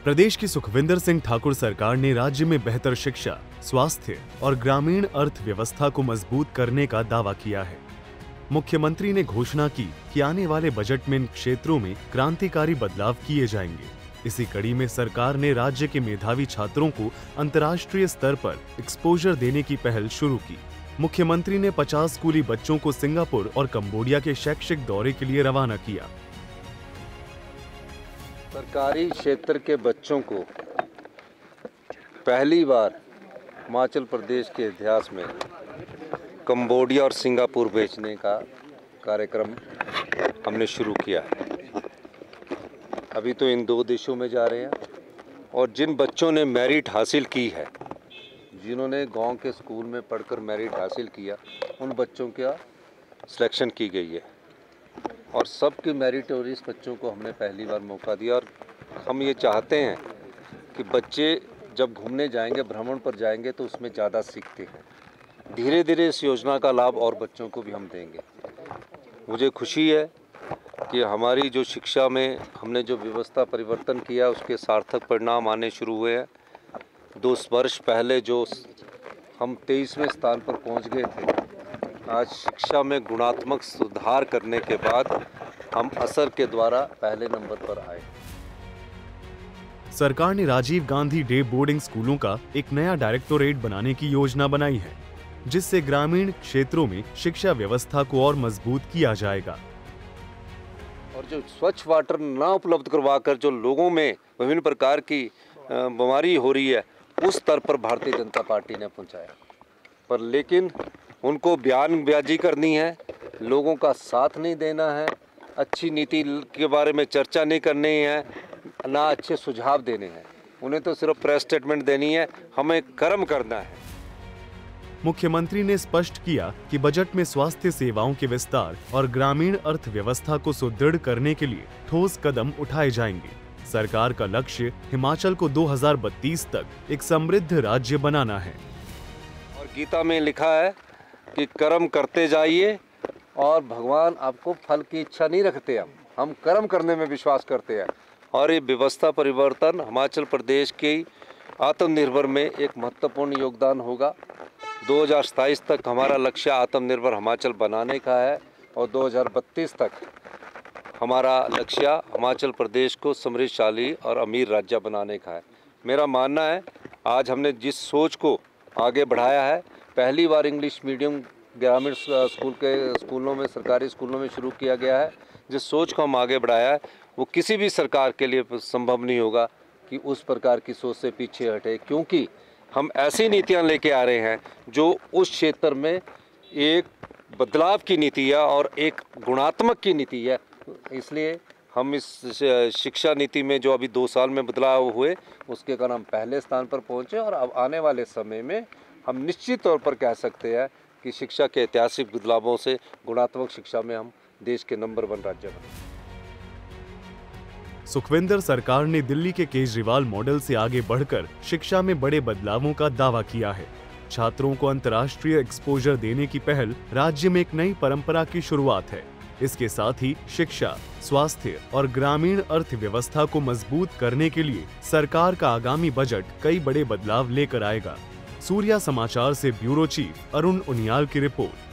प्रदेश की सुखविंदर सिंह ठाकुर सरकार ने राज्य में बेहतर शिक्षा, स्वास्थ्य और ग्रामीण अर्थव्यवस्था को मजबूत करने का दावा किया है। मुख्यमंत्री ने घोषणा की कि आने वाले बजट में इन क्षेत्रों में क्रांतिकारी बदलाव किए जाएंगे। इसी कड़ी में सरकार ने राज्य के मेधावी छात्रों को अंतर्राष्ट्रीय स्तर पर एक्सपोजर देने की पहल शुरू की। मुख्यमंत्री ने 50 स्कूली बच्चों को सिंगापुर और कंबोडिया के शैक्षिक दौरे के लिए रवाना किया। सरकारी क्षेत्र के बच्चों को पहली बार हिमाचल प्रदेश के इतिहास में कंबोडिया और सिंगापुर भेजने का कार्यक्रम हमने शुरू किया है। अभी तो इन दो देशों में जा रहे हैं और जिन बच्चों ने मेरिट हासिल की है, जिन्होंने गांव के स्कूल में पढ़कर मेरिट हासिल किया, उन बच्चों का सिलेक्शन की गई है और सबके मेरिटोरियस बच्चों को हमने पहली बार मौका दिया। और हम ये चाहते हैं कि बच्चे जब घूमने जाएंगे, भ्रमण पर जाएंगे, तो उसमें ज़्यादा सीखते हैं। धीरे धीरे इस योजना का लाभ और बच्चों को भी हम देंगे। मुझे खुशी है कि हमारी जो शिक्षा में हमने जो व्यवस्था परिवर्तन किया, उसके सार्थक परिणाम आने शुरू हुए हैं। 2 वर्ष पहले जो हम 23वें स्थान पर पहुंच गए थे, आज शिक्षा में गुणात्मक सुधार करने के बाद हम असर के द्वारा पहले नंबर पर आए। सरकार ने राजीव गांधी डे बोर्डिंग स्कूलों का एक नया डायरेक्टोरेट बनाने की योजना बनाई है, जिससे ग्रामीण क्षेत्रों में शिक्षा व्यवस्था को और मजबूत किया जाएगा। और जो स्वच्छ वाटर ना उपलब्ध करवाकर जो लोगों में विभिन्न प्रकार की बीमारी हो रही है, उस स्तर पर भारतीय जनता पार्टी ने पहुंचाया। पर लेकिन उनको बयानबाजी करनी है, लोगों का साथ नहीं देना है, अच्छी नीति के बारे में चर्चा नहीं करनी है, ना अच्छे सुझाव देने हैं। उन्हें तो सिर्फ प्रेस स्टेटमेंट देनी है, हमें कर्म करना है। मुख्यमंत्री ने स्पष्ट किया कि बजट में स्वास्थ्य सेवाओं के विस्तार और ग्रामीण अर्थव्यवस्था को सुदृढ़ करने के लिए ठोस कदम उठाए जाएंगे। सरकार का लक्ष्य हिमाचल को 2032 तक एक समृद्ध राज्य बनाना है। और गीता में लिखा है कि कर्म करते जाइए और भगवान आपको फल की इच्छा नहीं रखते। हम कर्म करने में विश्वास करते हैं। और ये व्यवस्था परिवर्तन हिमाचल प्रदेश की आत्मनिर्भर में एक महत्वपूर्ण योगदान होगा। 2027 तक हमारा लक्ष्य आत्मनिर्भर हिमाचल बनाने का है और 2032 तक हमारा लक्ष्य हिमाचल प्रदेश को समृद्धशाली और अमीर राज्य बनाने का है। मेरा मानना है, आज हमने जिस सोच को आगे बढ़ाया है, पहली बार इंग्लिश मीडियम ग्रामीण स्कूलों में, सरकारी स्कूलों में शुरू किया गया है। जिस सोच को हम आगे बढ़ाया है, वो किसी भी सरकार के लिए संभव नहीं होगा कि उस प्रकार की सोच से पीछे हटे, क्योंकि हम ऐसी नीतियां लेके आ रहे हैं जो उस क्षेत्र में एक बदलाव की नीति है और एक गुणात्मक की नीति है। इसलिए हम इस शिक्षा नीति में जो अभी 2 साल में बदलाव हुए, उसके कारण हम पहले स्थान पर पहुंचे और अब आने वाले समय में हम निश्चित तौर पर कह सकते हैं कि शिक्षा के ऐतिहासिक बदलावों से गुणात्मक शिक्षा में हम देश के नंबर 1 राज्य बने। सुखविंदर सरकार ने दिल्ली के केजरीवाल मॉडल से आगे बढ़कर शिक्षा में बड़े बदलावों का दावा किया है। छात्रों को अंतर्राष्ट्रीय एक्सपोजर देने की पहल राज्य में एक नई परंपरा की शुरुआत है। इसके साथ ही शिक्षा, स्वास्थ्य और ग्रामीण अर्थव्यवस्था को मजबूत करने के लिए सरकार का आगामी बजट कई बड़े बदलाव लेकर आएगा। सूर्या समाचार से ब्यूरो चीफ अरुण उनियाल की रिपोर्ट।